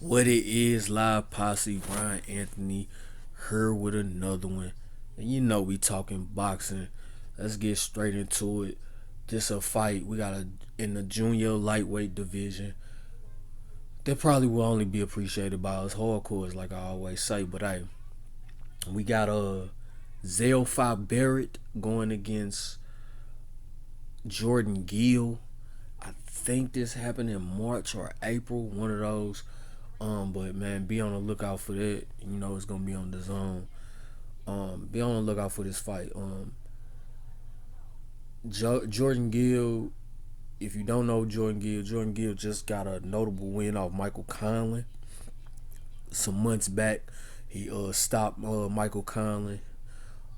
What it is, live posse, Brian Anthony, here with another one. And you know we talking boxing. Let's get straight into it. This a fight. We got a in the junior lightweight division. That probably will only be appreciated by us hardcores, like I always say. But hey, we got Zelfa Barrett going against Jordan Gill. I think this happened in March or April, one of those. But man, be on the lookout for that. You know it's gonna be on the zone. Be on the lookout for this fight. Jordan Gill. If you don't know Jordan Gill just got a notable win off Michael Conlon some months back. He stopped Michael Conlon.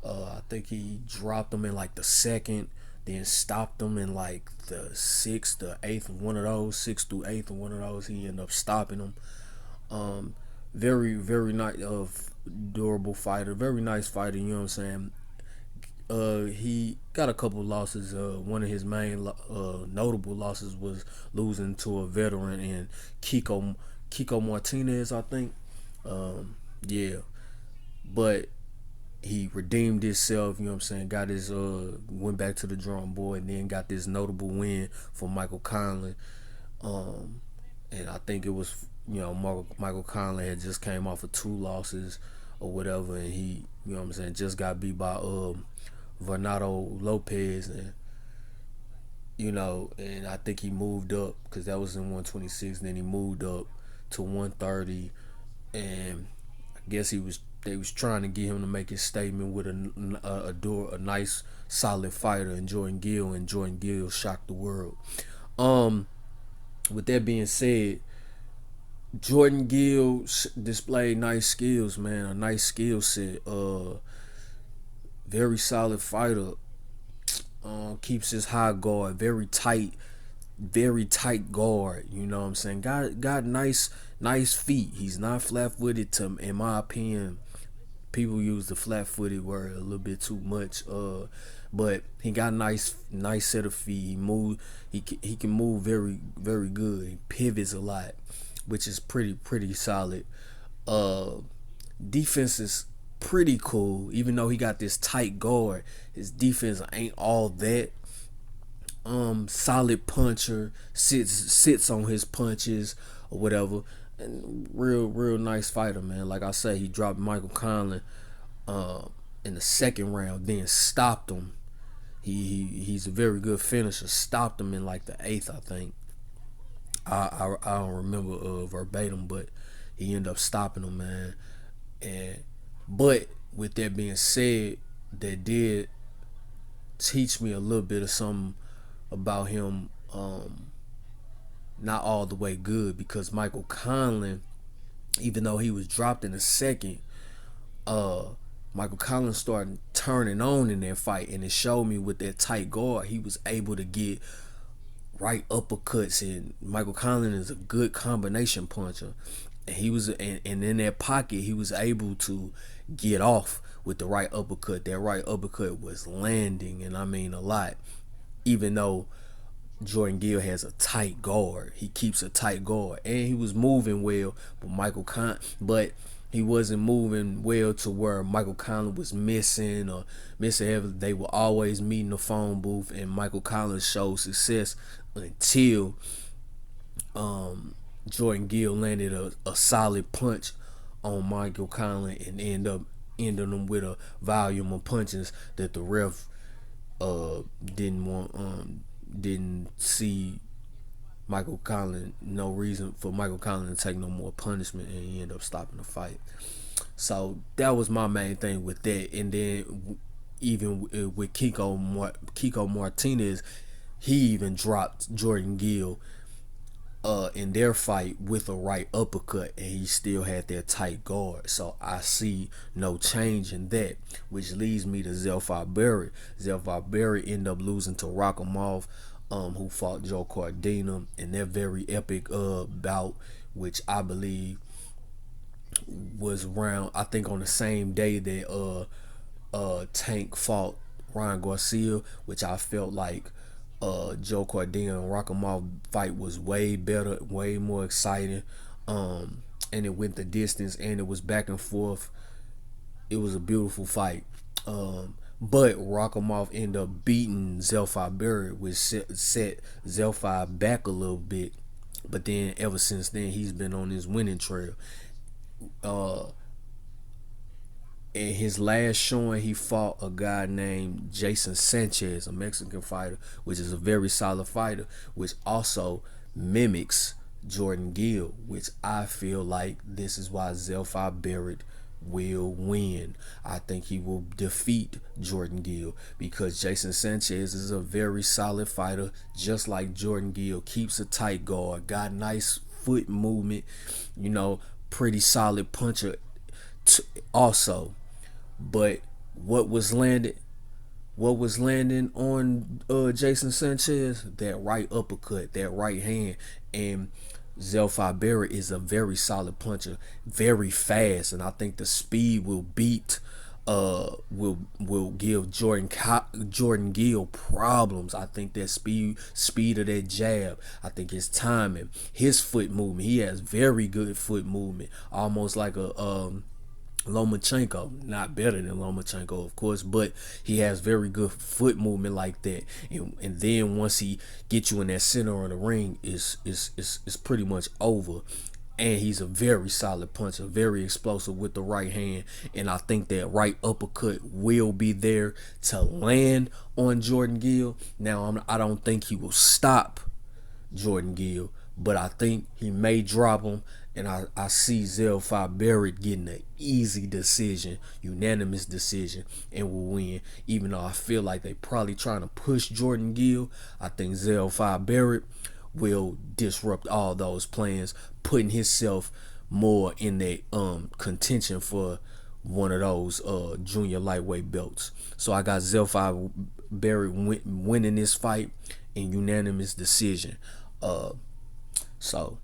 I think he dropped him in like the second, then stopped him in like the sixth, the eighth, one of those, sixth through eighth, and one of those. He ended up stopping him. Very nice, durable fighter, very nice fighter. You know what I'm saying? He got a couple losses. One of his main notable losses was losing to a veteran in Kiko Martinez, I think. Yeah, but he redeemed himself. You know what I'm saying? Got his went back to the drawing board, and then got this notable win for Michael Conlon. And I think it was Michael Conlon had just came off of two losses or whatever, and he just got beat by Bernardo Lopez, and and I think he moved up because that was in 126. Then he moved up to 130, and I guess they was trying to get him to make his statement with a nice solid fighter in Jordan Gill, and Jordan Gill shocked the world. With that being said, Jordan Gill displayed nice skills, man. A nice skill set. Very solid fighter. Keeps his high guard, very tight guard. You know what I'm saying? Got nice feet. He's not flat footed. In my opinion, people use the flat footed word a little bit too much. But he got nice set of feet. He move. He can move very good. He pivots a lot, which is pretty solid. Defense is pretty cool, even though he got this tight guard. His defense ain't all that. Solid puncher, sits on his punches or whatever, and real nice fighter, man. Like I say, he dropped Michael Conlon in the second round, then stopped him. He's a very good finisher. Stopped him in like the eighth, I think. I don't remember verbatim, but he ended up stopping him, man. But with that being said, that did teach me a little bit of something about him. Not all the way good, because Michael Conlon, even though he was dropped in the second, Michael Conlon started turning on in that fight, and it showed me with that tight guard he was able to get right uppercuts, and Michael Conlon is a good combination puncher, and in that pocket he was able to get off with the right uppercut. That right uppercut was landing, and I mean a lot. Even though Jordan Gill has a tight guard, he keeps a tight guard, and he was moving well, but he wasn't moving well to where Michael Conlon was missing heavily. They were always meeting the phone booth, and Michael Conlon showed success until Jordan Gill landed a solid punch on Michael Conlon and ended them with a volume of punches that the ref didn't see Michael Conlon, no reason for Michael Conlon to take no more punishment, and he ended up stopping the fight. So that was my main thing with that. And then even with Kiko Martinez, he even dropped Jordan Gill in their fight with a right uppercut, and he still had that tight guard. So I see no change in that, which leads me to Zelfa Barrett. Zelfa Barrett ended up losing to Rakhimov, who fought Joe Cardina in their very epic bout, which I believe was around, I think, on the same day that Tank fought Ryan Garcia, which I felt like Joe Cardina and Rakhimov fight was way better, way more exciting. and it went the distance, and it was back and forth. It was a beautiful fight. But Rakhimov ended up beating Zelfa Barrett, which set Zelfa back a little bit. But then ever since then, he's been on his winning trail. Uh, in his last showing, he fought a guy named Jason Sanchez, a Mexican fighter, which is a very solid fighter, which also mimics Jordan Gill, which I feel like this is why Zelfa Barrett will win. I think he will defeat Jordan Gill because Jason Sanchez is a very solid fighter, just like Jordan Gill. Keeps a tight guard, got nice foot movement, you know, pretty solid puncher also. But what was landed what was landing on Jason Sanchez, that right uppercut, that right hand. And Zelfa Barrett is a very solid puncher, very fast, and I think the speed will beat will give Jordan Gill problems. I think that speed of that jab, I think his timing, his foot movement, he has very good foot movement, almost like a Lomachenko. Not better than Lomachenko, of course, but he has very good foot movement like that. And then once he gets you in that center of the ring, it's pretty much over. And he's a very solid puncher, very explosive with the right hand. And I think that right uppercut will be there to land on Jordan Gill. Now, I don't think he will stop Jordan Gill, but I think he may drop him, and I see Zelfa Barrett getting an easy decision, unanimous decision, and will win. Even though I feel like they probably trying to push Jordan Gill, I think Zelfa Barrett will disrupt all those plans, putting himself more in that contention for one of those junior lightweight belts. So I got Zelfa Barrett winning this fight in unanimous decision. So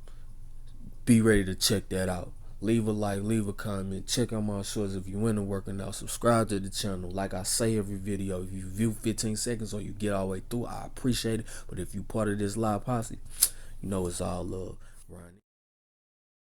be ready to check that out. Leave a like, leave a comment, check out my shorts if you're into working out, subscribe to the channel. Like I say every video, if you view 15 seconds or you get all the way through, I appreciate it. But if you part of this live posse, you know it's all love. Ronnie.